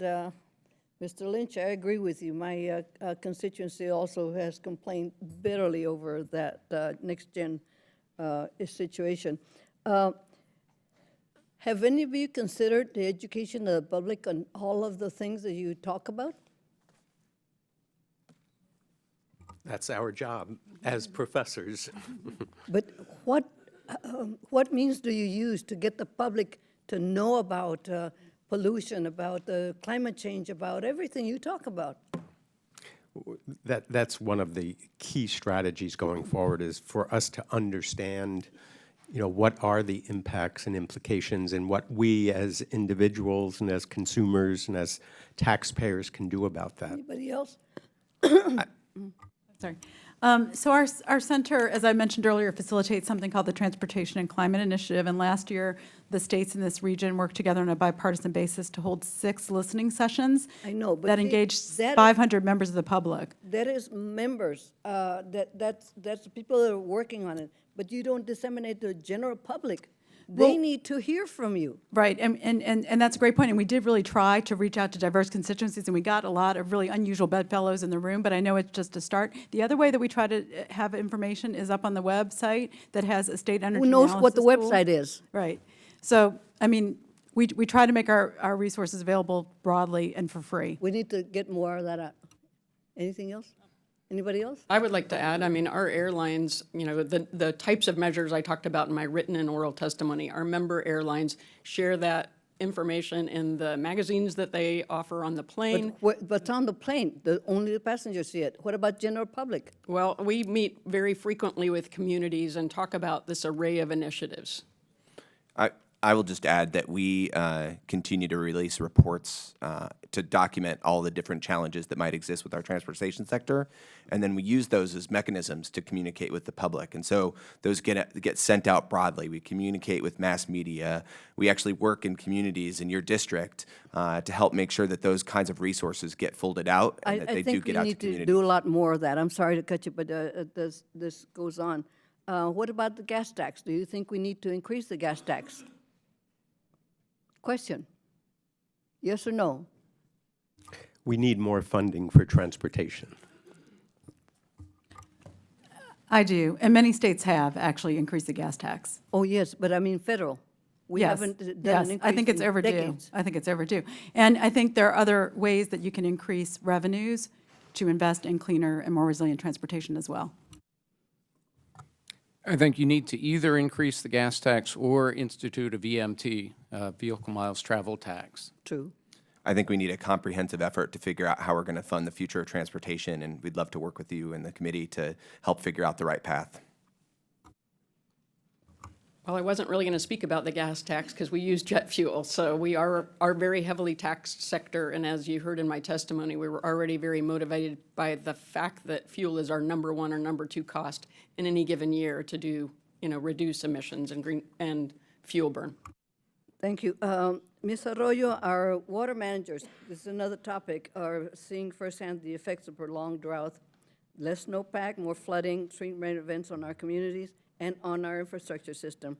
Mr. Lynch, I agree with you. My constituency also has complained bitterly over that next-gen situation. Have any of you considered the education of the public on all of the things that you talk about? That's our job as professors. But what means do you use to get the public to know about pollution, about climate change, about everything you talk about? That's one of the key strategies going forward, is for us to understand, what are the impacts and implications, and what we as individuals and as consumers and as taxpayers can do about that. Anybody else? Sorry. So our center, as I mentioned earlier, facilitates something called the Transportation and Climate Initiative. And last year, the states in this region worked together on a bipartisan basis to hold 6 listening sessions. I know, but that engaged 500 members of the public. That is members. That's the people that are working on it. But you don't disseminate to the general public. They need to hear from you. Right, and that's a great point. And we did really try to reach out to diverse constituencies, and we got a lot of really unusual bedfellows in the room, but I know it's just a start. The other way that we try to have information is up on the website that has a state energy Who knows analysis what the tool. website is? Right. So, I mean, we try to make our resources available broadly and for free. We need to get more of that out. Anything else? Anybody else? I would like to add, I mean, our airlines, the types of measures I talked about in my written and oral testimony, our member airlines share that information in the magazines that they offer on the plane. But on the plane, only the passengers see it. What about general public? Well, we meet very frequently with communities and talk about this array of initiatives. I will just add that we continue to release reports to document all the different challenges that might exist with our transportation sector, and then we use those as mechanisms to communicate with the public. And so those get sent out broadly. We communicate with mass media. We actually work in communities in your district to help make sure that those kinds of resources get folded out and that they do get out to communities. I think we need to do a lot more of that. I'm sorry to cut you, but this goes on. What about the gas tax? Do you think we need to increase the gas tax? Question, yes or no? We need more funding for transportation. I do, and many states have actually increased the gas tax. Oh, yes, but I mean federal. We Yes, haven't done yes, an increase I think it's in overdue. decades. I think it's overdue. And I think there are other ways that you can increase revenues to invest in cleaner and more resilient transportation as well. I think you need to either increase the gas tax or institute a VMT, vehicle miles travel tax. True. I think we need a comprehensive effort to figure out how we're going to fund the future of transportation, and we'd love to work with you and the committee to help figure out the right path. Well, I wasn't really going to speak about the gas tax because we use jet fuel. So we are very heavily taxed sector. And as you heard in my testimony, we were already very motivated by the fact that fuel is our #1 or #2 cost in any given year to do, reduce emissions and fuel burn. Thank you. Ms. Arroyo, our water managers, this is another topic, are seeing firsthand the effects of prolonged drought, less snowpack, more flooding, extreme rain events on our communities and on our infrastructure system.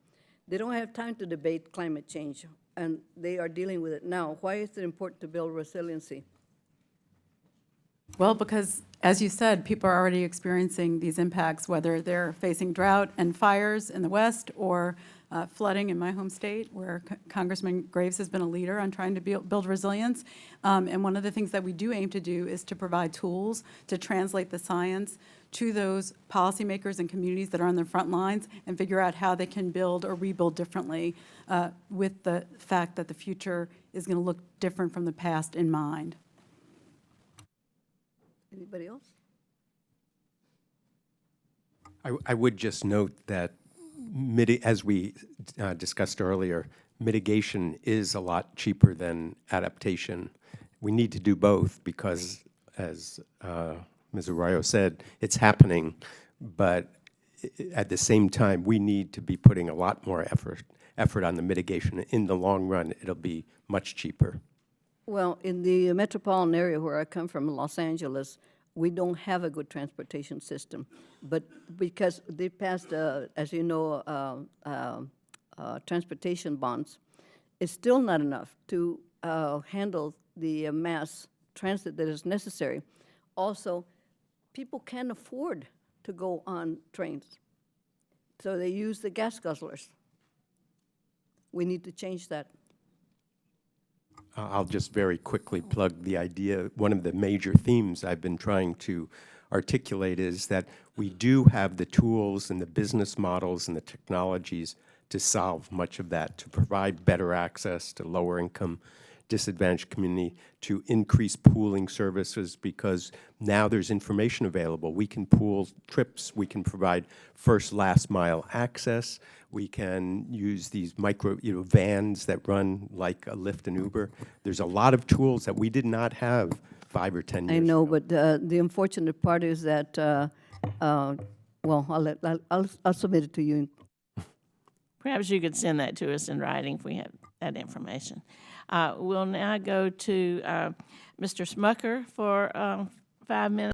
They don't have time to debate climate change, and they are dealing with it now. Why is it important to build resiliency? Well, because, as you said, people are already experiencing these impacts, whether they're facing drought and fires in the West or flooding in my home state, where Congressman Graves has been a leader on trying to build resilience. And one of the things that we do aim to do is to provide tools to translate the science to those policymakers and communities that are on the front lines and figure out how they can build or rebuild differently with the fact that the future is going to look different from the past in mind. Anybody else? I would just note that, as we discussed earlier, mitigation is a lot cheaper than adaptation. We need to do both because, as Ms. Arroyo said, it's happening, but at the same time, we need to be putting a lot more effort on the mitigation. In the long run, it'll be much cheaper. Well, in the metropolitan area where I come from, Los Angeles, we don't have a good transportation system. But because they passed, as you know, transportation bonds, it's still not enough to handle the mass transit that is necessary. Also, people can't afford to go on trains, so they use the gas guzzlers. We need to change that. I'll just very quickly plug the idea. One of the major themes I've been trying to articulate is that we do have the tools and the business models and the technologies to solve much of that, to provide better access to lower income, disadvantaged community, to increase pooling services, because now there's information available. We can pool trips, we can provide first, last mile access, we can use these micro, vans that run like a Lyft and Uber. There's a lot of tools that we did not have 5 or 10 years I know, ago. but the unfortunate part is that, well, I'll submit it to you. Perhaps you could send that to us in writing if we have that information. We'll now go to Mr. Smucker for 5 minutes.